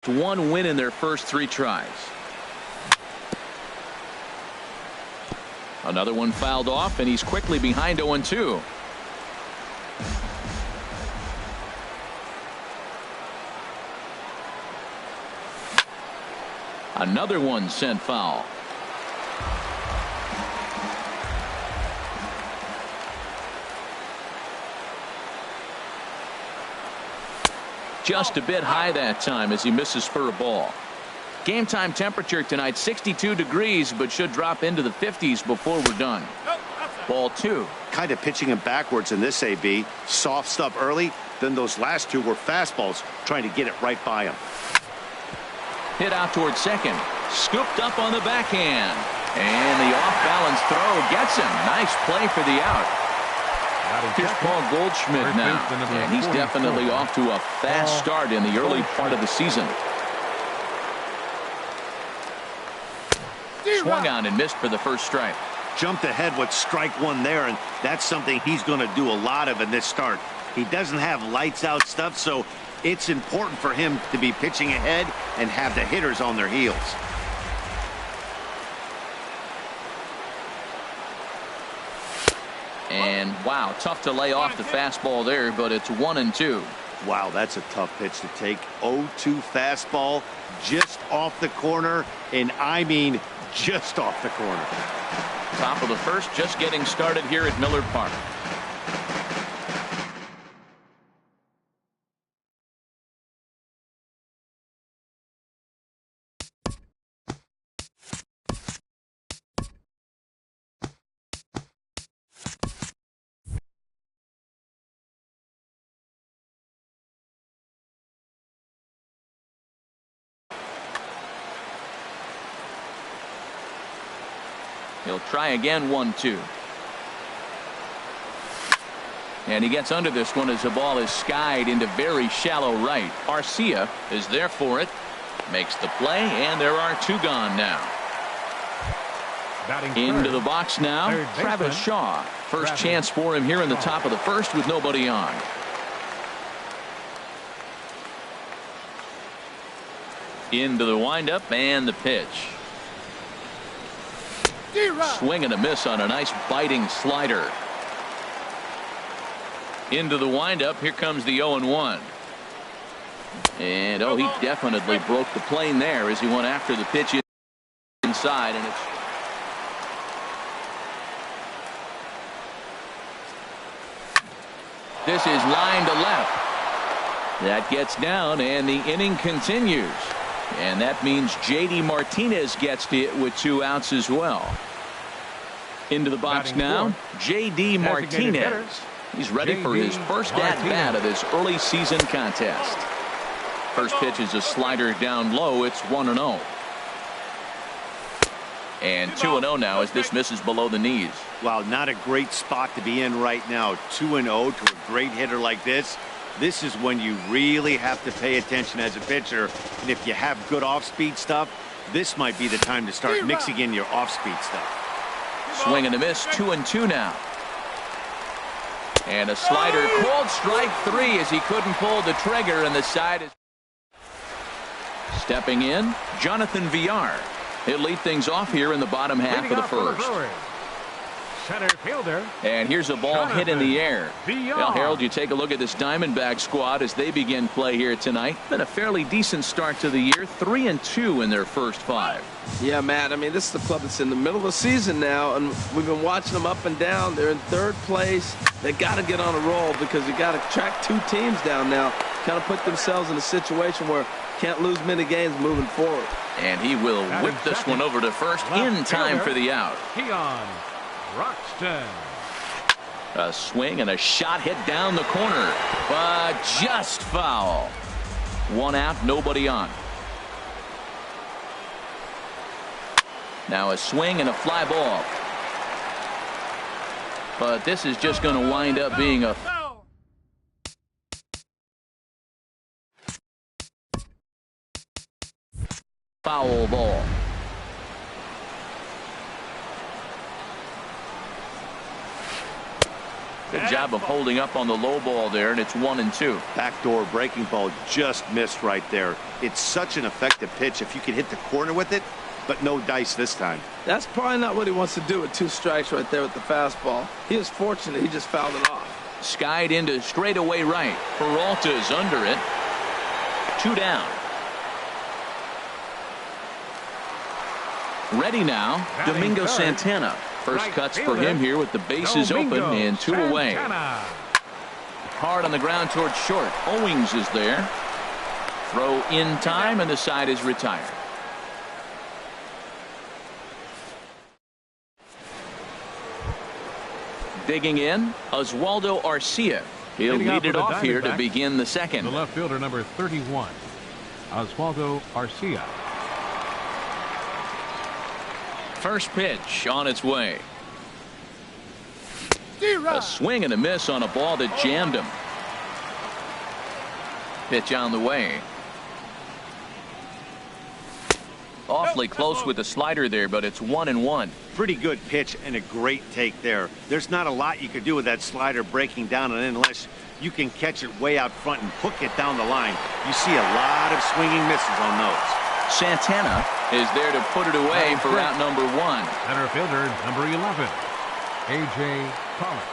One win in their first 3 tries. Another one fouled off, and he's quickly behind 0-2. Another one sent foul. Just a bit high that time as he misses for a ball. Game time temperature tonight 62 degrees, but should drop into the 50s before we're done. Ball 2. Kind of pitching him backwards in this AB. Soft stuff early, then those last 2 were fastballs, trying to get it right by him. Hit out towards second. Scooped up on the backhand. And the off-balance throw gets him. Nice play for the out. Here's Paul Goldschmidt now. And he's definitely off to a fast start in the early part of the season. Swung on and missed for the first strike. Jumped ahead with strike 1 there, and that's something he's going to do a lot of in this start. He doesn't have lights out stuff, so it's important for him to be pitching ahead and have the hitters on their heels. And wow, tough to lay off the fastball there, but it's 1-2. Wow, that's a tough pitch to take. 0-2 fastball just off the corner, and I mean just off the corner. Top of the first, just getting started here at Miller Park. He'll try again. 1-2. And he gets under this one as the ball is skied into very shallow right. Arcia is there for it. Makes the play, and there are 2 gone now. Into the box now, Travis Shaw. First chance for him here in the top of the first with nobody on. Into the windup and the pitch. Swing and a miss on a nice biting slider. Into the windup. Here comes the 0-1. And he definitely broke the plane there as he went after the pitch inside, and it's this is line to left. That gets down, and the inning continues. And that means J.D. Martinez gets to it with 2 outs as well. Into the box now, J.D. Martinez. He's ready for his first at-bat of this early season contest. First pitch is a slider down low. It's 1-0. And 2-0 now as this misses below the knees. Wow, not a great spot to be in right now. 2-0 to a great hitter like this. This is when you really have to pay attention as a pitcher. And if you have good off-speed stuff, this might be the time to start mixing in your off-speed stuff. Swing and a miss. 2-2 now. And a slider. Called strike 3 as he couldn't pull the trigger, and the side is stepping in. Jonathan Villar. He'll lead things off here in the bottom half of the first. Center fielder. And here's a ball hit in the air. Well, Harold, you take a look at this Diamondback squad as they begin play here tonight. Been a fairly decent start to the year. 3-2 in their first 5. Yeah, Matt. I mean, this is the club that's in the middle of the season now, and we've been watching them up and down. They're in 3rd place. They got to get on a roll because you got to track 2 teams down now. Kind of put themselves in a situation where can't lose many games moving forward. And he will whip this one over to first in time for the out. Keon Roxton. A swing and a shot hit down the corner, but just foul. 1 out, nobody on. Now a swing and a fly ball. But this is just going to wind up being a foul ball. Good job of holding up on the low ball there, and it's 1-2. Backdoor breaking ball just missed right there. It's such an effective pitch if you can hit the corner with it, but no dice this time. That's probably not what he wants to do with 2 strikes right there with the fastball. He was fortunate he just fouled it off. Skied into straightaway right. Peralta's under it. 2 down. Ready now, Batting Domingo third. Santana. First Right cuts for fielder, him here with the bases Domingo open and 2 away. Santana. Hard on the ground towards short. Owings is there. Throw in time, and the side is retired. Digging in, Oswaldo Arcia. He'll Hitting lead it off for the off here to Diamondbacks, begin the second. The left fielder, number 31, Oswaldo Arcia. First pitch on its way. A swing and a miss on a ball that jammed him. Pitch on the way. Awfully close with the slider there, but it's 1-1. Pretty good pitch and a great take there. There's not a lot you could do with that slider breaking down, and unless you can catch it way out front and hook it down the line, you see a lot of swinging misses on those. Santana is there to put it away for out number 1. Center fielder, number 11, A.J. Pollock.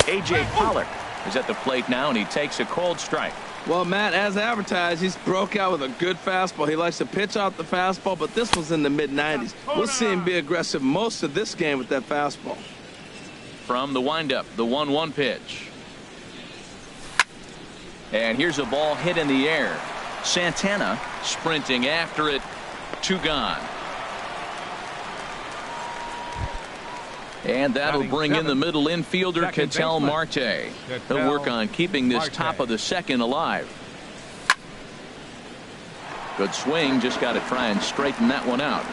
A.J. Pollock is at the plate now, and he takes a cold strike. Well, Matt, as advertised, he's broke out with a good fastball. He likes to pitch out the fastball, but this was in the mid-90s. We'll see him be aggressive most of this game with that fastball. From the windup, the 1-1 pitch. And here's a ball hit in the air. Santana sprinting after it. 2 gone. And that'll bring in the middle infielder, Ketel Marte. He'll work on keeping this top of the second alive. Good swing, just got to try and straighten that one out.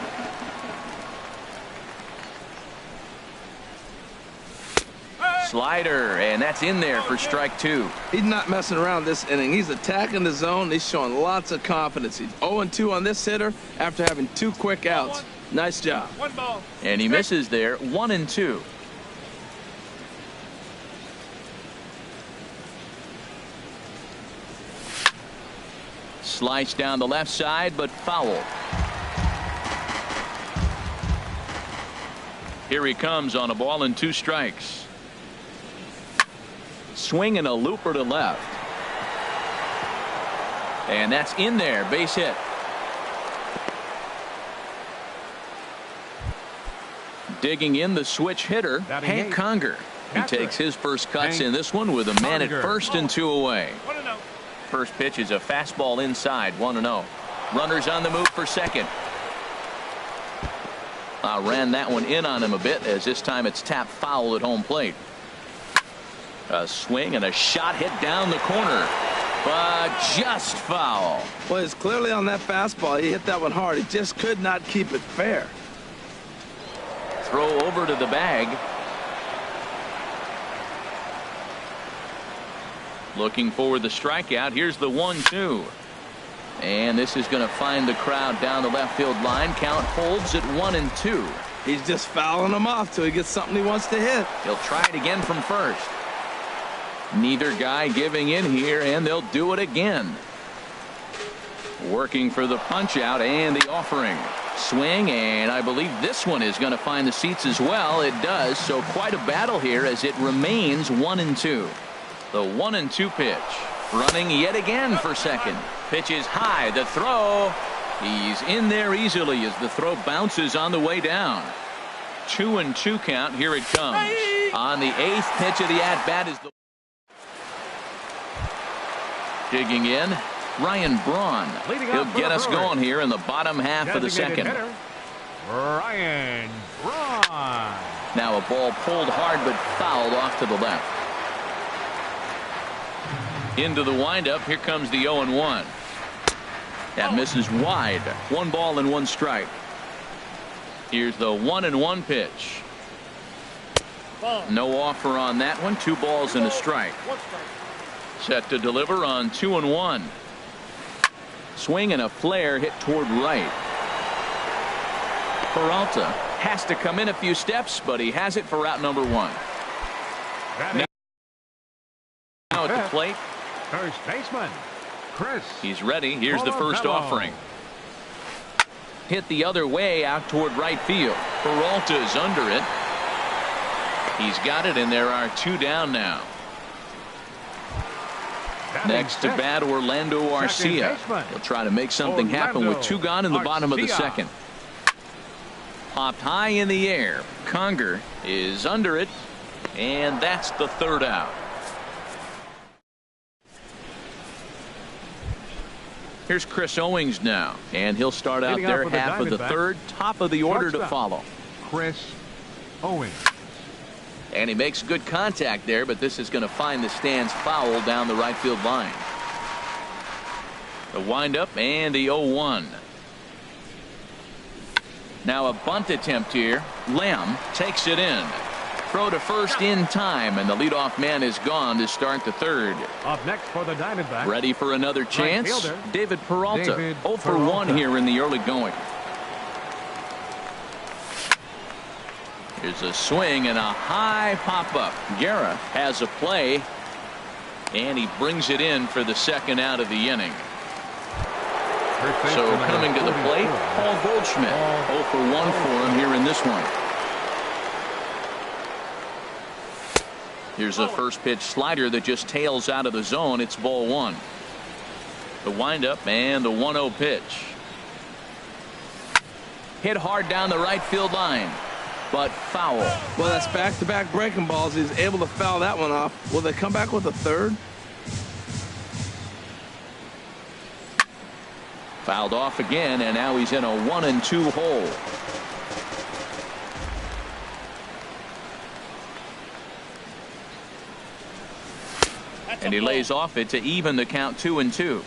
Slider, and that's in there for strike 2. He's not messing around this inning. He's attacking the zone. He's showing lots of confidence. He's 0-2 on this hitter after having 2 quick outs. Nice job. 1 ball. And he misses there. 1-2. Slice down the left side, but foul. Here he comes on a ball and 2 strikes. Swing and a looper to left. And that's in there. Base hit. Digging in, the switch hitter, Hank Conger. He takes his first cuts in this one with a man at first and 2 away. First pitch is a fastball inside, 1-0. Runners on the move for second. Ran that one in on him a bit, as this time it's tapped foul at home plate. A swing and a shot hit down the corner, but just foul. Well, it's clearly on that fastball. He hit that one hard. He just could not keep it fair. Throw over to the bag. Looking for the strikeout. Here's the 1-2. And this is going to find the crowd down the left field line. Count holds at 1-2. He's just fouling him off till he gets something he wants to hit. He'll try it again from first. Neither guy giving in here, and they'll do it again. Working for the punch out and the offering. Swing, and I believe this one is going to find the seats as well. It does, so quite a battle here as it remains 1-2. The 1-2 pitch. Running yet again for second. Pitch is high. The throw. He's in there easily as the throw bounces on the way down. 2-2 count. Here it comes. On the 8th pitch of the at-bat is the... Digging in, Ryan Braun. He'll get us going here in the bottom half of the second. Hitter, Ryan Braun. Now a ball pulled hard but fouled off to the left. Into the windup. Here comes the 0-1. That misses wide. 1 ball and 1 strike. Here's the 1-1 pitch. No offer on that one. 2 balls and a strike. Set to deliver on 2-1. Swing and a flare hit toward right. Peralta has to come in a few steps, but he has it for out number 1. Now at the plate. First baseman, Chris. He's ready. Here's the first offering. Hit the other way out toward right field. Peralta's under it. He's got it, and there are 2 down now. Next to bat, Orlando Arcia. He'll try to make something happen with 2 gone in the bottom of the second. Popped high in the air. Conger is under it, and that's the 3rd out. Here's Chris Owings now, and he'll start out there, half of the 3rd, top of the order to follow. Chris Owings. And he makes good contact there, but this is going to find the stands foul down the right field line. The windup and the 0-1. Now a bunt attempt here. Lamb takes it in. Throw to first in time, and the leadoff man is gone to start the 3rd. Up next for the Diamondbacks. Ready for another chance. Right fielder, David Peralta. 0 for Peralta. 1 here in the early going. Here's a swing and a high pop-up. Guerra has a play, and he brings it in for the 2nd out of the inning. So coming to the plate, Paul Goldschmidt. 0 for 1 for him here in this one. Here's a first pitch slider that just tails out of the zone. It's ball 1. The windup and the 1-0 pitch. Hit hard down the right field line, but foul. Well, that's back-to-back breaking balls. He's able to foul that one off. Will they come back with a 3rd? Fouled off again, and now he's in a 1-2 hole. And he lays off it to even the count 2-2.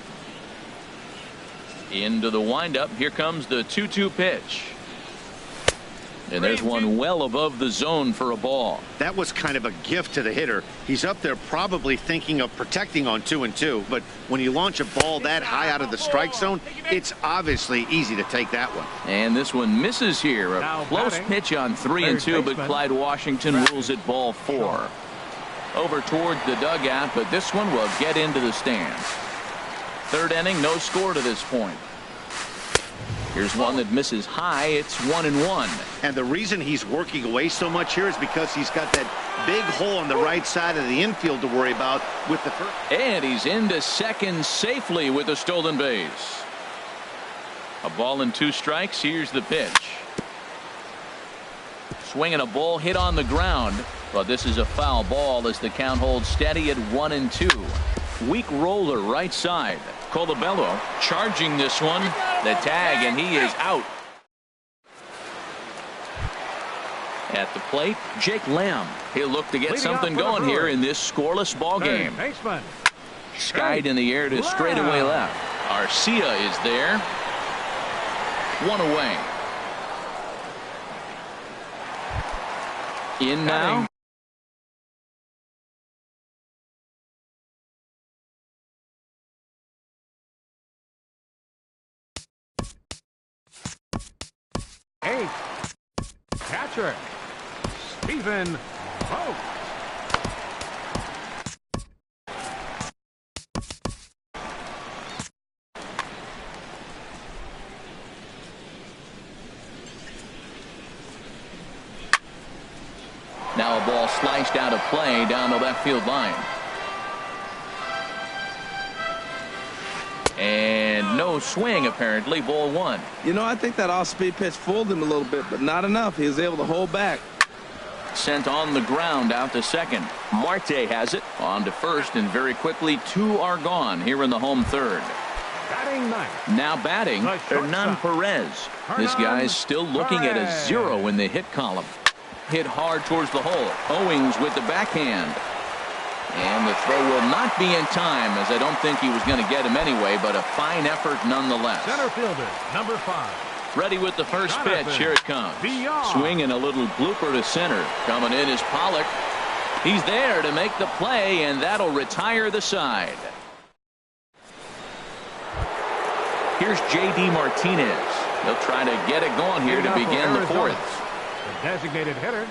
Into the windup. Here comes the 2-2 pitch. And there's one well above the zone for a ball. That was kind of a gift to the hitter. He's up there probably thinking of protecting on 2-2, but when you launch a ball that high out of the strike zone, it's obviously easy to take that one. And this one misses here. A close pitch on 3-2, but Clyde Washington rules it ball 4. Over towards the dugout, but this one will get into the stands. 3rd inning, no score to this point. Here's one that misses high. It's 1-1. And the reason he's working away so much here is because he's got that big hole on the right side of the infield to worry about with the first. And he's into second safely with a stolen base. A ball and 2 strikes. Here's the pitch. Swinging a ball hit on the ground, but this is a foul ball as the count holds steady at 1-2. Weak roller right side. Colabello charging this one. The tag, and he is out. At the plate, Jake Lamb. He'll look to get something going here in this scoreless ball game. Skied in the air to straightaway left. Arcia is there. 1 away. In now. Catcher Stephen Vogt. Now a ball sliced out of play down the left field line. And no swing, apparently. Ball 1. You know, I think that off-speed pitch fooled him a little bit, but not enough. He was able to hold back. Sent on the ground out to second. Marte has it on to first, and very quickly 2 are gone here in the home 3rd. Batting ninth. Now batting, Hernan Perez. This guy's still looking at a 0 in the hit column. Hit hard towards the hole. Owings with the backhand. And the throw will not be in time, as I don't think he was going to get him anyway, but a fine effort nonetheless. Center fielder, number 5. Ready with the first pitch. Here it comes. Swinging a little blooper to center. Coming in is Pollock. He's there to make the play, and that'll retire the side. Here's J.D. Martinez. He'll try to get it going here to begin the 4th. The designated hitter,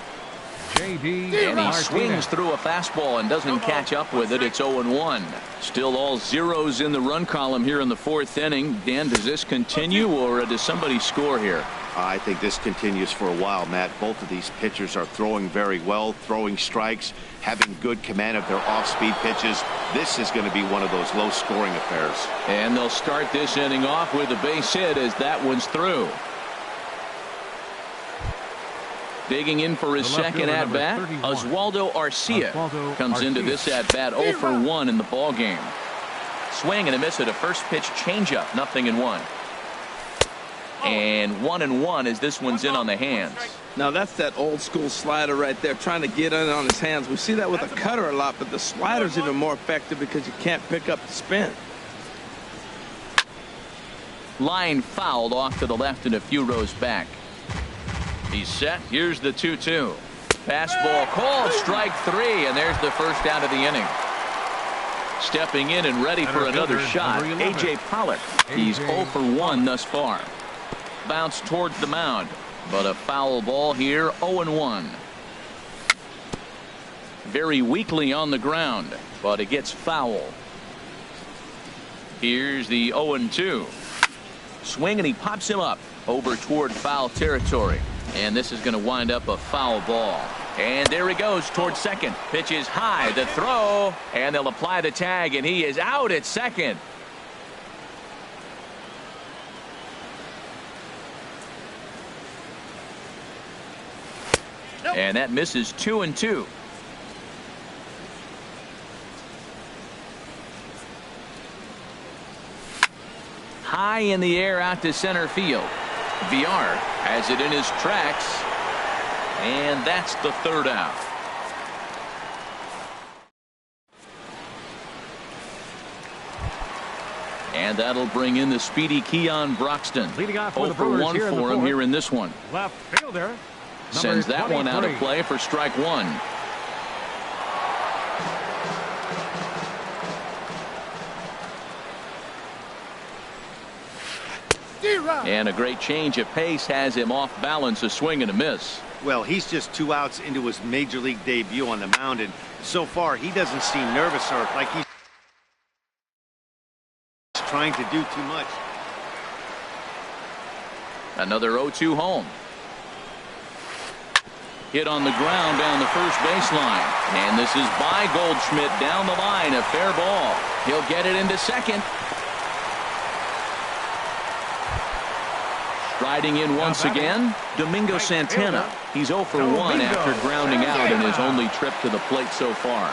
J.D. And he swings through a fastball and doesn't catch up with it. It's 0-1. Still all zeros in the run column here in the fourth inning. Dan, does this continue or does somebody score here? I think this continues for a while, Matt. Both of these pitchers are throwing very well, throwing strikes, having good command of their off-speed pitches. This is going to be one of those low-scoring affairs. And they'll start this inning off with a base hit as that one's through. Digging in for his second at-bat, Oswaldo Arcia comes into this at-bat 0 for 1 in the ball game. Swing and a miss at a first pitch changeup, 0-1. And 1-1 as this one's in on the hands. Now that's that old school slider right there, trying to get in on his hands. We see that with a cutter a lot, but the slider's even more effective because you can't pick up the spin. Line fouled off to the left and a few rows back. He's set. Here's the 2-2. Fastball called, strike 3, and there's the first out of the inning. Stepping in and ready for another shot, A.J. Pollock. He's 0 for 1 thus far. Bounce towards the mound, but a foul ball here, 0-1. Very weakly on the ground, but it gets foul. Here's the 0-2. Swing and he pops him up over toward foul territory. And this is going to wind up a foul ball. And there he goes towards second. Pitch is high. The throw. And they'll apply the tag. And he is out at second. And that misses 2-2. High in the air out to center field. VR has it in his tracks, and that's the third out. And that'll bring in the speedy Keon Broxton. Leading off 0 for 1 for him here in this one. Left fielder. Sends that one out of play for strike 1. And a great change of pace has him off balance, a swing and a miss. Well, he's just 2 outs into his major league debut on the mound, and so far he doesn't seem nervous or like he's trying to do too much. Another 0-2 home. Hit on the ground down the first baseline. And this is by Goldschmidt down the line, a fair ball. He'll get it into second. Riding in once again, Domingo Santana. He's 0 for 1 after grounding out in his only trip to the plate so far.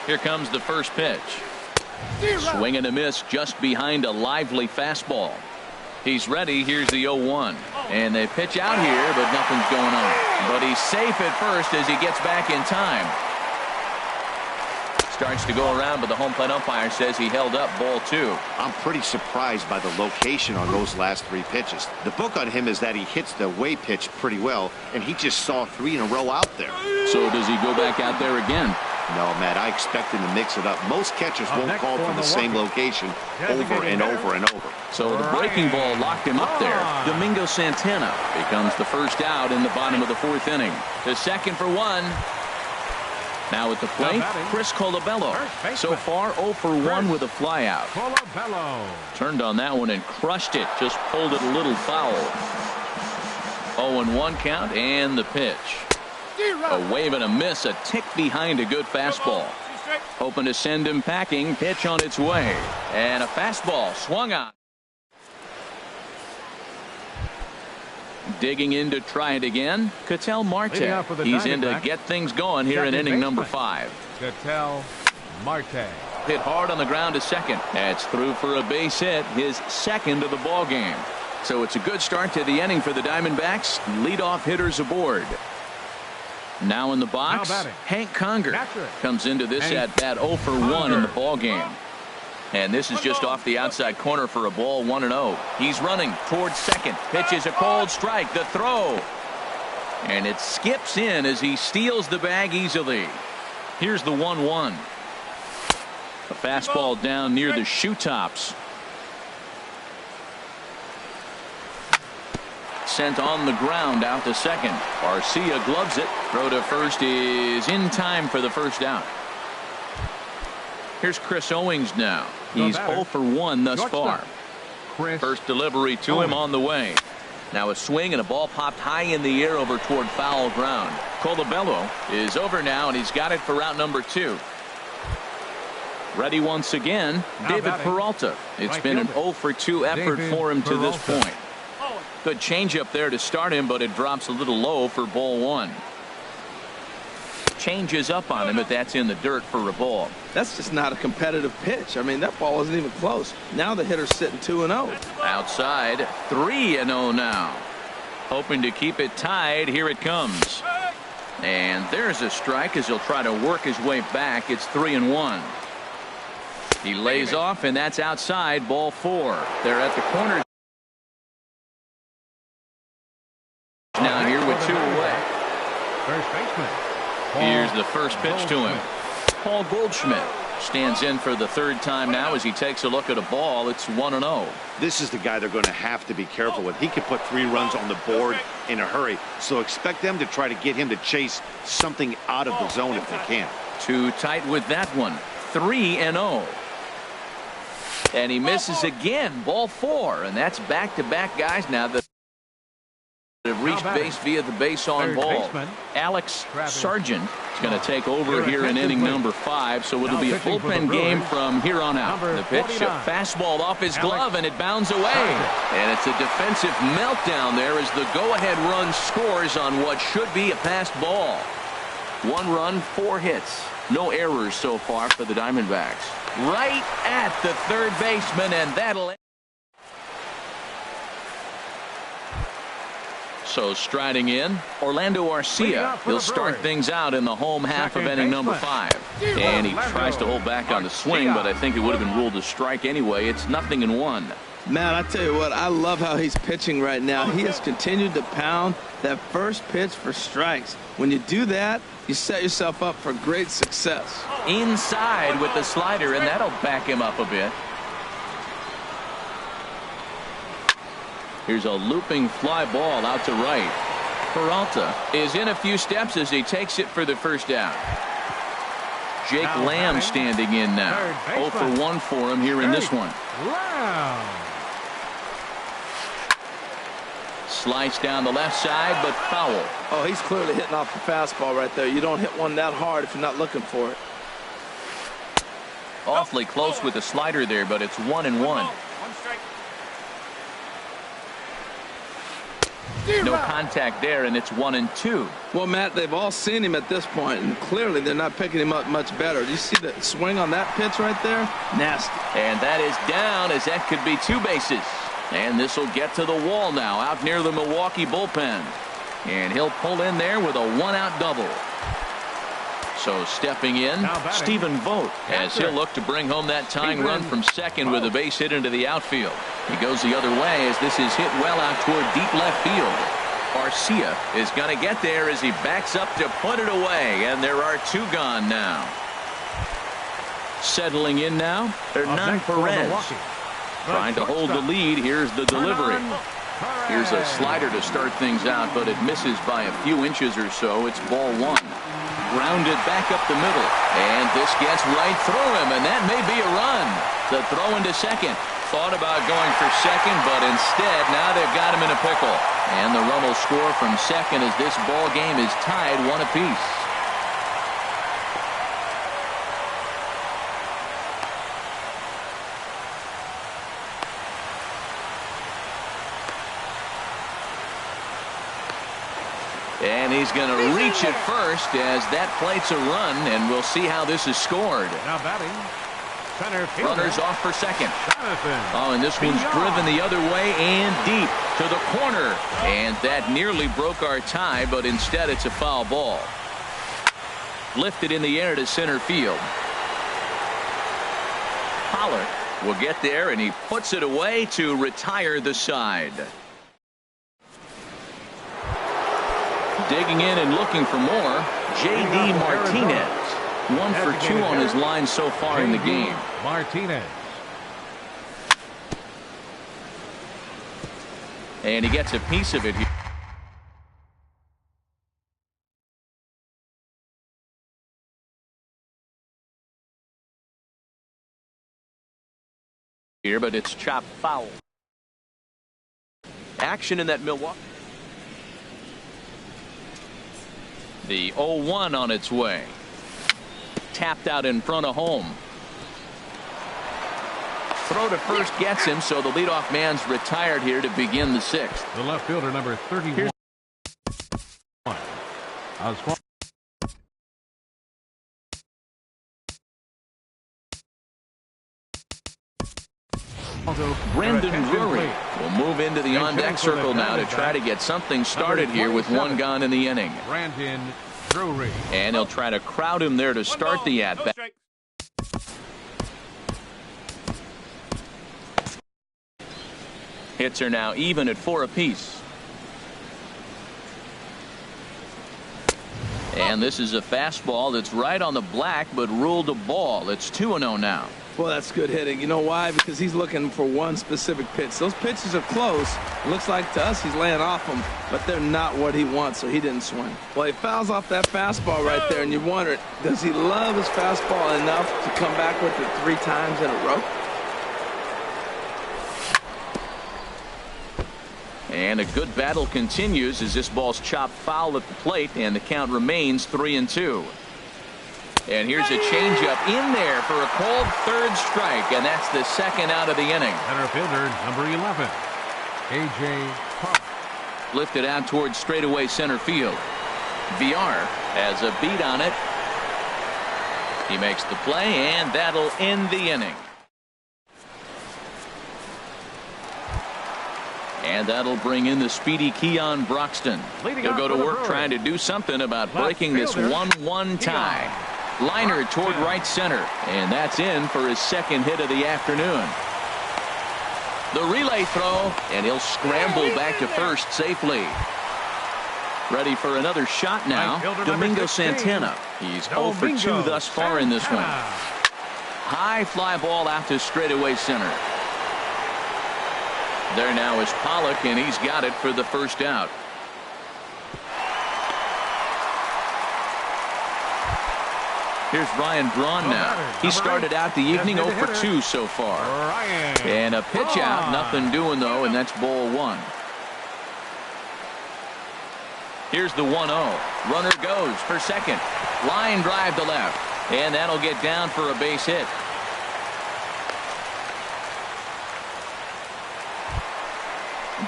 Here comes the first pitch. Swing and a miss just behind a lively fastball. He's ready. Here's the 0-1. And they pitch out here, but nothing's going on. But he's safe at first as he gets back in time. Starts to go around, but the home plate umpire says he held up ball 2. I'm pretty surprised by the location on those last 3 pitches. The book on him is that he hits the away pitch pretty well, and he just saw 3 in a row out there. So does he go back out there again? No, Matt, I expect him to mix it up. Most catchers won't call for the same location over and over and over. So the breaking ball locked him up there. Domingo Santana becomes the first out in the bottom of the 4th inning. The second for 1. Now at the plate, Chris Colabello. So far 0 for 1 with a flyout. Turned on that one and crushed it. Just pulled it a little foul. 0-1 count and the pitch. A wave and a miss, a tick behind a good fastball. Hoping to send him packing. Pitch on its way. And a fastball swung on. Digging in to try it again, Ketel Marte. He's in to get things going here in inning number 5. Ketel Marte. Hit hard on the ground to second. That's through for a base hit, his second of the ball game. So it's a good start to the inning for the Diamondbacks. Leadoff hitters aboard. Now in the box, Hank Conger comes into this at bat 0 for 1 in the ball game. And this is just off the outside corner for a ball, 1-0. He's running towards second. Pitches a cold strike. The throw. And it skips in as he steals the bag easily. Here's the 1-1. A fastball down near the shoe tops. sent on the ground out to second. Garcia gloves it. Throw to first is in time for the first out. Here's Chris Owings now. He's 0 for 1 thus far. First delivery to him on the way. Now a swing and a ball popped high in the air over toward foul ground. Colabello is over now, and he's got it for out number 2. Ready once again, David Peralta. It's been an 0 for 2 effort for him to this point. Good changeup there to start him, but it drops a little low for ball 1. Changes up on him, but that's in the dirt for a ball. That's just not a competitive pitch. I mean, that ball wasn't even close. Now the hitter's sitting 2-0. Outside, 3-0 now. Hoping to keep it tied. Here it comes. And there's a strike as he'll try to work his way back. It's 3-1. He lays off, and that's outside, ball 4. They're at the corner now here with 2 away. First baseman. Here's the first pitch to him. Paul Goldschmidt stands in for the 3rd time now as he takes a look at a ball. It's 1-0. This is the guy they're going to have to be careful with. He could put 3 runs on the board in a hurry. So expect them to try to get him to chase something out of the zone if they can. Too tight with that one. 3-0. And he misses again. Ball 4. And that's back-to-back guys now that have reached base via the base on ball. Alex Sargent is going to take over here in inning number 5, so it'll be a bullpen game from here on out. The pitch, a fastball off his glove, and it bounds away. And it's a defensive meltdown there as the go-ahead run scores on what should be a passed ball. 1 run, 4 hits. No errors so far for the Diamondbacks. Right at the 3rd baseman, and that'll end. So striding in, Orlando Arcia. He'll start things out in the home half of inning number 5. And he tries to hold back on the swing, but I think it would have been ruled a strike anyway. It's 0-1. Man, I tell you what, I love how he's pitching right now. He has continued to pound that first pitch for strikes. When you do that, you set yourself up for great success. Inside with the slider, and that'll back him up a bit. Here's a looping fly ball out to right. Peralta is in a few steps as he takes it for the first out. Jake Lamb standing in now. 0 for 1 for him here in this one. Slice down the left side, but foul. Oh, he's clearly hitting off the fastball right there. You don't hit one that hard if you're not looking for it. Awfully close with the slider there, but it's 1-1. No contact there, and it's 1-2. Well, Matt, they've all seen him at this point, and clearly they're not picking him up much better. Do you see the swing on that pitch right there? Nasty. And that is down, as that could be 2 bases. And this will get to the wall now, out near the Milwaukee bullpen. And he'll pull in there with a 1-out double. So stepping in, Stephen Vogt, as he'll look to bring home that tying run from second with a base hit into the outfield. He goes the other way as this is hit well out toward deep left field. Arcia is going to get there as he backs up to put it away, and there are 2 gone now. Settling in now, Hernan Perez. Trying to hold the lead. Here's the delivery. Here's a slider to start things out, but it misses by a few inches or so. It's ball 1. Grounded back up the middle, and this gets right through him, and that may be a run. The throw into second. Thought about going for second, but instead now they've got him in a pickle. And the run will score from second as this ball game is tied 1 apiece. And he's going to reach it first as that plates a run, and we'll see how this is scored. Now batting, center fielder. Runners off for second. Oh, and this one's driven the other way and deep to the corner. And that nearly broke our tie, but instead it's a foul ball. Lifted in the air to center field. Pollard will get there, and he puts it away to retire the side. Digging in and looking for more, J.D. Martinez. 1 for 2 on his line so far in the game. Martinez. And he gets a piece of it here, but it's chopped foul. Action in that Milwaukee. The 0-1 on its way. Tapped out in front of home. Throw to first gets him, so the leadoff man's retired here to begin the sixth. The left fielder, number 31. Brendan Drury will move into the on-deck circle now to try to get something started here with one gone in the inning. Brandon Drury. And he'll try to crowd him there to start the at-bat. Hits are now even at 4 apiece. And this is a fastball that's right on the black but ruled a ball. It's 2-0 now. Well, that's good hitting. You know why? Because he's looking for one specific pitch. Those pitches are close. It looks like to us he's laying off them, but they're not what he wants, so he didn't swing. Well, he fouls off that fastball right there, and you wonder, does he love his fastball enough to come back with it 3 times in a row? And a good battle continues as this ball's chopped foul at the plate, and the count remains 3-2. And here's a changeup in there for a called third strike, and that's the second out of the inning. Center fielder, number 11, A.J. Park. Lifted out towards straightaway center field. VR has a beat on it. He makes the play, and that'll end the inning. And that'll bring in the speedy Keon Broxton. He'll go to work trying to do something about breaking this 1-1 tie. Liner toward right center, and that's in for his second hit of the afternoon. The relay throw, and he'll scramble back to first safely. Ready for another shot now, Domingo Santana. He's 0 for 2 thus far in this one. High fly ball out to straightaway center. There now is Pollock, and he's got it for the first out. Here's Ryan Braun now. He started out the evening 0 for 2 so far. And a pitch out, nothing doing though, and that's ball 1. Here's the 1-0. Runner goes for second. Line drive to left, and that'll get down for a base hit.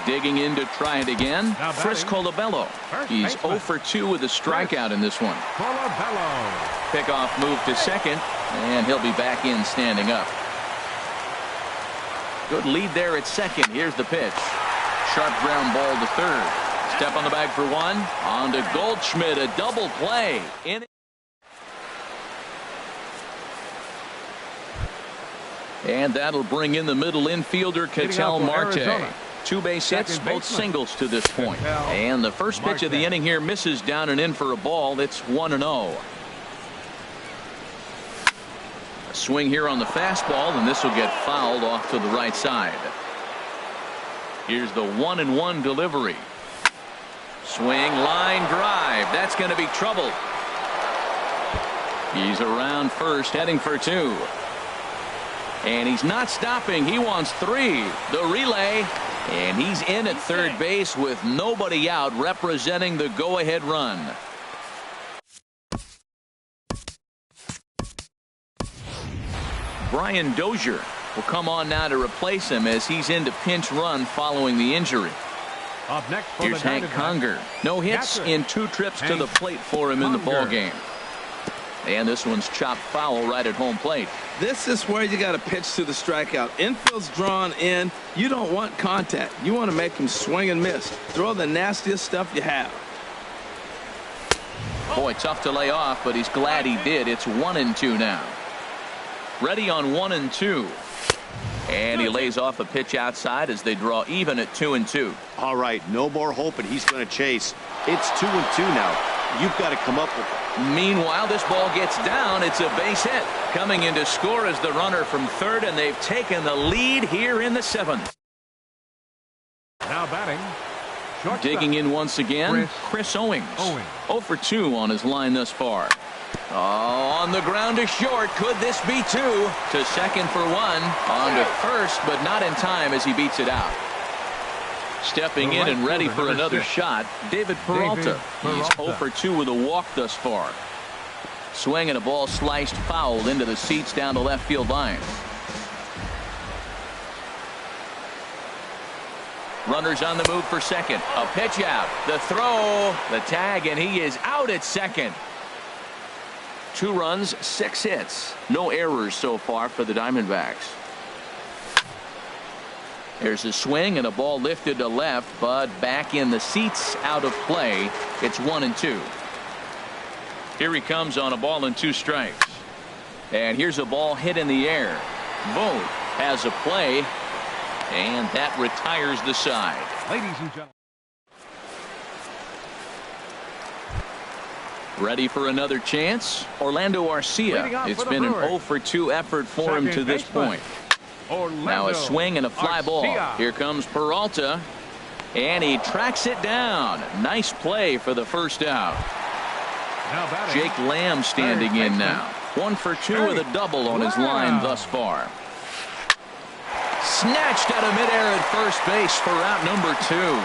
Digging in to try it again, Chris Colabello. He's 0 for 2 with a strikeout in this one. Pickoff move to second, and he'll be back in standing up. Good lead there at second. Here's the pitch. Sharp ground ball to third. Step on the bag for 1. On to Goldschmidt, a double play. And that'll bring in the middle infielder, Ketel Marte. 2 base hits, both singles to this point. And the first pitch of the inning here misses down and in for a ball. It's 1-0. A swing here on the fastball, and this will get fouled off to the right side. Here's the 1-1 delivery. Swing, line drive. That's going to be trouble. He's around first, heading for 2. And he's not stopping. He wants 3. The relay. And he's in at third base with nobody out, representing the go-ahead run. Brian Dozier will come on now to replace him as he's into pinch run following the injury. Up next, here's Hank Conger. No hits in 2 trips to the plate for him in the ballgame. And this one's chopped foul right at home plate. This is where you got to pitch to the strikeout. Infield's drawn in. You don't want contact. You want to make him swing and miss. Throw the nastiest stuff you have. Boy, tough to lay off, but he's glad he did. It's 1-2 now. Ready on 1-2. And he lays off a pitch outside as they draw even at 2-2. All right, no more hoping he's going to chase. It's 2-2 now. You've got to come up with it. Meanwhile, this ball gets down. It's a base hit. Coming in to score is the runner from third, and they've taken the lead here in the 7th. Now batting. Shortstop. Digging in once again, Chris Owings. 0 for 2 on his line thus far. Oh, on the ground to short. Could this be 2? To second for 1. On to first, but not in time as he beats it out. Stepping in and ready for another shot, David Peralta. He's 0 for 2 with a walk thus far. Swing and a ball sliced foul into the seats down the left field line. Runners on the move for second. A pitch out. The throw. The tag, and he is out at second. 2 runs, 6 hits. No errors so far for the Diamondbacks. There's a swing and a ball lifted to left, but back in the seats, out of play. It's 1-2. Here he comes on a ball and 2 strikes. And here's a ball hit in the air. Vogt has a play, and that retires the side. Ladies and gentlemen. Ready for another chance? Orlando Arcia. It's been an 0 for 2 effort for him to this point. Now a swing and a fly ball. Here comes Peralta, and he tracks it down. Nice play for the first out. Jake Lamb standing in now. 1 for 2 with a double on his line thus far. Snatched out of midair at first base for out number 2.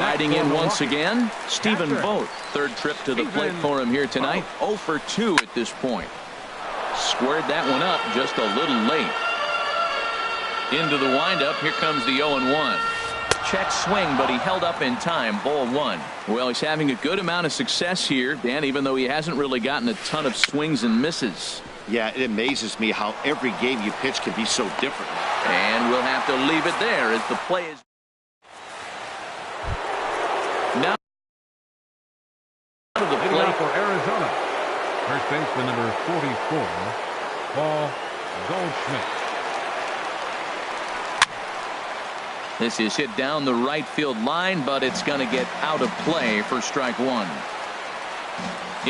Riding in once again, Stephen Vogt. Third trip to the plate for him here tonight. 0 for 2 at this point. Squared that one up just a little late. Into the windup. Here comes the 0-1. Check swing, but he held up in time. Ball 1. Well, he's having a good amount of success here, Dan, even though he hasn't really gotten a ton of swings and misses. Yeah, it amazes me how every game you pitch can be so different. And we'll have to leave it there as the play is. Now out of the plate for Arizona. First baseman number 44, Paul Goldschmidt. This is hit down the right field line, but it's going to get out of play for strike 1.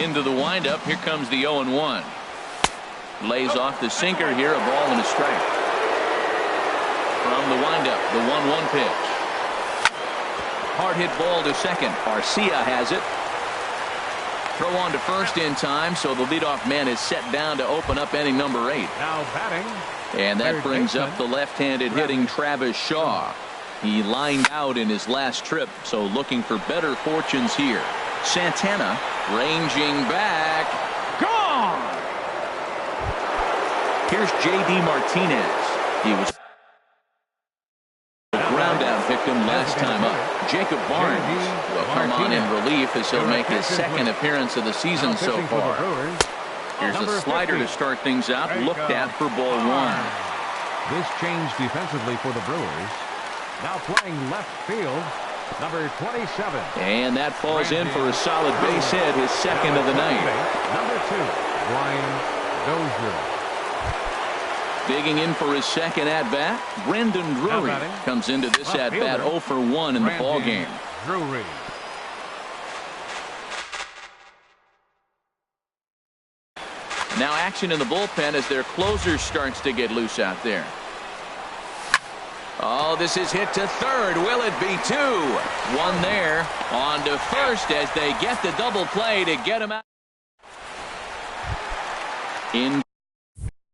Into the windup. Here comes the 0-1. Lays off the sinker here. A ball and a strike. From the windup, the 1-1 pitch. Hard hit ball to second. Arcia has it. Throw on to first in time, so the leadoff man is set down to open up inning number 8. Now batting. And that brings up the left-handed hitting Travis Shaw. He lined out in his last trip, so looking for better fortunes here. Santana ranging back. Gone! Here's J.D. Martinez. He was a ground-out victim last time up. Jacob Barnes will come on in relief as he'll make his second appearance of the season so far. Here's a slider to start things out, looked at for ball 1. This change defensively for the Brewers. Now playing left field, number 27. And that falls in for a solid base hit, his second of the night. Number 2, Brian Dozier. Digging in for his second at-bat, Brendan Drury comes into this at-bat 0 for 1 in the ballgame. Drury. Now action in the bullpen as their closer starts to get loose out there. Oh, this is hit to third. Will it be 2? 1 there. On to first as they get the double play to get him out. Into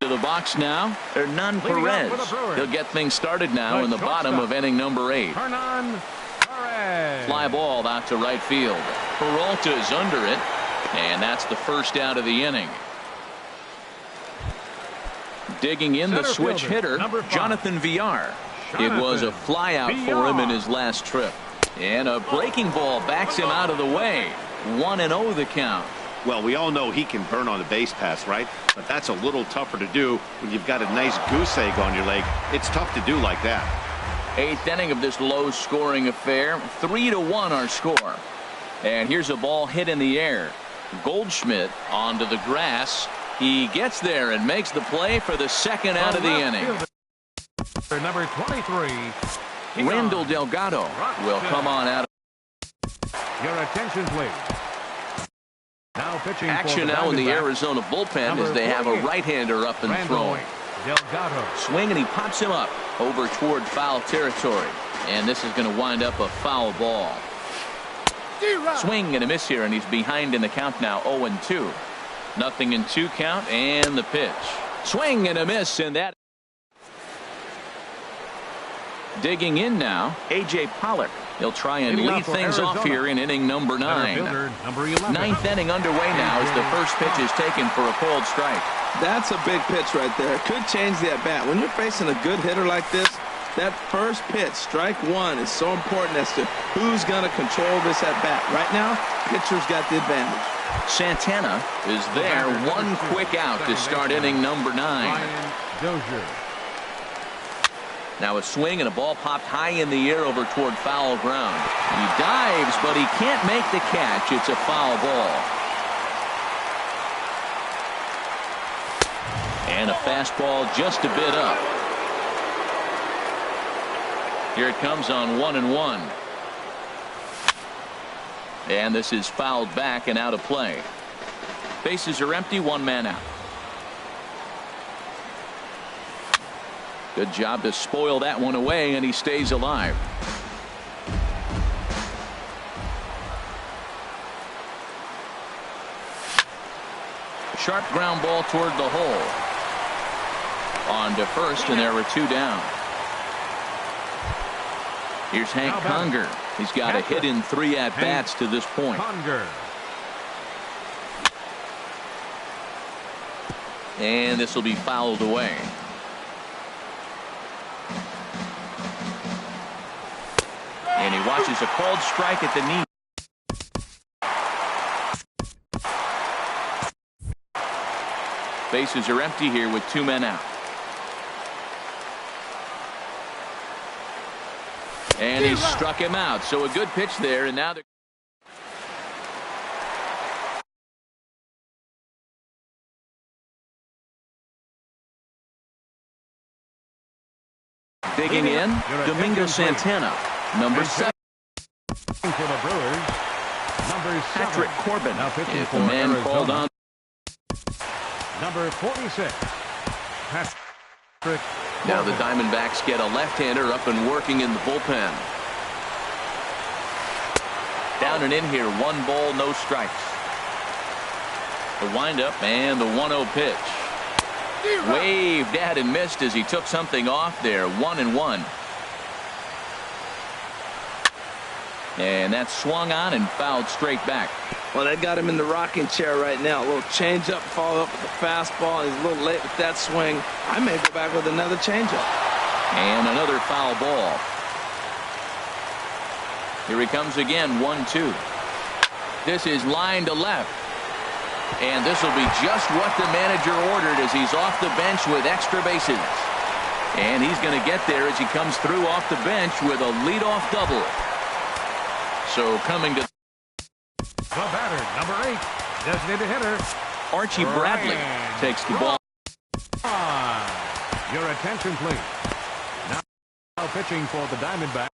the box now, Hernan Perez. He'll get things started now in the bottom of inning number 8. Hernan Perez. Fly ball out to right field. Peralta's under it, and that's the first out of the inning. Digging in the switch hitter, Jonathan Villar. It was a fly out for him in his last trip. And a breaking ball backs him out of the way. 1-0 the count. Well, we all know he can burn on the base pass, right? But that's a little tougher to do when you've got a nice goose egg on your leg. It's tough to do like that. 8th inning of this low-scoring affair. 3-1 our score. And here's a ball hit in the air. Goldschmidt onto the grass. He gets there and makes the play for the second out of the inning. Number 23. Randall Delgado will come on out. Your attention, please. Now pitching action now in the Arizona bullpen as they have a right-hander up and throwing. Delgado. Swing, and he pops him up over toward foul territory. And this is going to wind up a foul ball. Swing and a miss here, and he's behind in the count now, 0-2. Nothing in 2 count, and the pitch. Swing and a miss, and that. Digging in now, A.J. Pollock. He'll try and lead things off here in inning number 9. Ninth inning underway now as the first pitch is taken for a called strike. That's a big pitch right there. Could change the at-bat. When you're facing a good hitter like this, that first pitch, strike 1, is so important as to who's going to control this at-bat. Right now, pitcher's got the advantage. Santana is there. One quick out to start inning number 9. Ryan Dozier. Now a swing and a ball popped high in the air over toward foul ground. He dives, but he can't make the catch. It's a foul ball. And a fastball just a bit up. Here it comes on 1-1. And this is fouled back and out of play. Bases are empty, 1 man out. Good job to spoil that one away, and he stays alive. Sharp ground ball toward the hole. On to first, and there were 2 down. Here's Hank Conger. He's got a hit in 3 at-bats to this point. Conger. And this will be fouled away. And he watches a called strike at the knee. Bases are empty here with 2 men out. And he struck him out. So a good pitch there, and now they're digging in. Domingo Santana, number 7. For the Brewers, number 7. Patrick Corbin, Now pitching if for the man Arizona. called on. Number 46. Patrick. Now the Diamondbacks get a left-hander up and working in the bullpen. Down and in here, 1 ball, no strikes. The windup and the 1-0 pitch. Waved at and missed as he took something off there. 1-1. And that swung on and fouled straight back. Well, that got him in the rocking chair right now. A little changeup, follow up with the fastball. He's a little late with that swing. I may go back with another changeup. And another foul ball. Here he comes again, 1-2. This is line to left. And this will be just what the manager ordered as he's off the bench with extra bases. And he's going to get there as he comes through off the bench with a leadoff double. So coming to The batter, number 8, designated hitter, Archie Bradley takes the ball. Your attention, please. Now pitching for the Diamondbacks.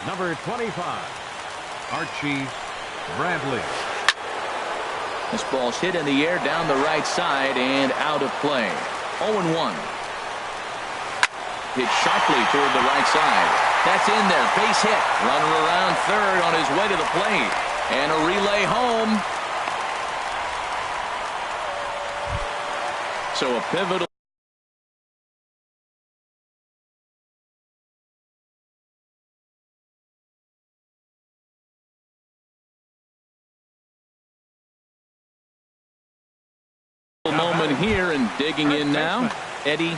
Number 25, Archie Bradley. This ball's hit in the air down the right side and out of play. 0-1. Hit sharply toward the right side. That's in there. Base hit. Runner around third on his way to the plate. And a relay home. So a pivotal moment here, and digging in now, Eddie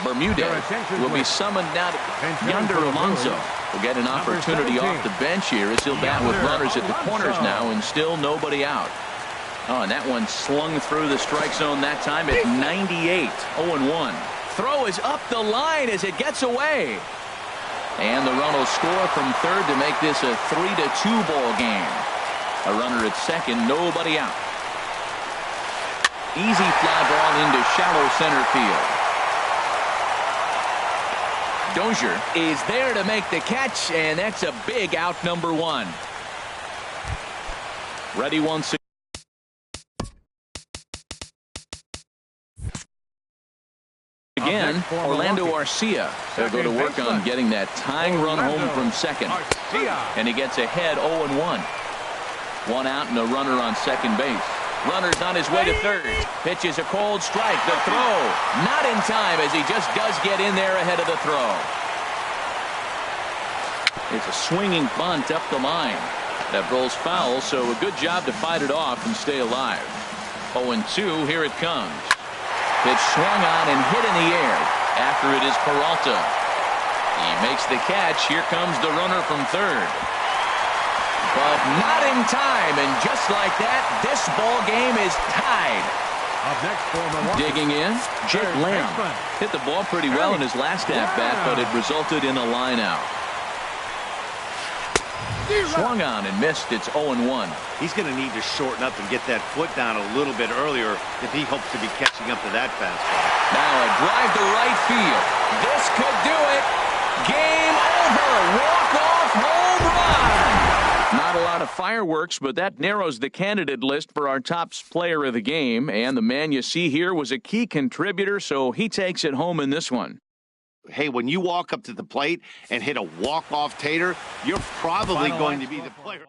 Bermudez will be summoned now. Yonder Alonso will get an opportunity off the bench here as he'll bat with runners at the corners now, and still nobody out. Oh, and that one slung through the strike zone that time at 98. 0-1. Throw is up the line as it gets away. And the run will score from third to make this a 3-2 ball game. A runner at second, nobody out. Easy fly ball into shallow center field. Dozier is there to make the catch, and that's a big out, number 1. Ready once again. Orlando Arcia. They'll go to work on getting that tying run home from second. And he gets ahead 0-1. 1 out and a runner on second base. Runner's on his way to third. Pitches a cold strike. The throw not in time, as he just does get in there ahead of the throw. It's a swinging bunt up the line. That rolls foul, so a good job to fight it off and stay alive. 0-2, here it comes. Pitch swung on and hit in the air. After it is Peralta. He makes the catch. Here comes the runner from third. But not in time, and just like that, this ball game is tied. Up next for Milwaukee. Digging in, Jake Lamb. Hit the ball pretty well in his last at-bat, but it resulted in a line-out. Swung on and missed. It's 0-1. He's going to need to shorten up and get that foot down a little bit earlier if he hopes to be catching up to that fastball. Now a drive to right field. This could do it. Game over. Walk-off home run. Not a lot of fireworks, but that narrows the candidate list for our top player of the game. And the man you see here was a key contributor, so he takes it home in this one. Hey, when you walk up to the plate and hit a walk-off tater, you're probably going to be the player.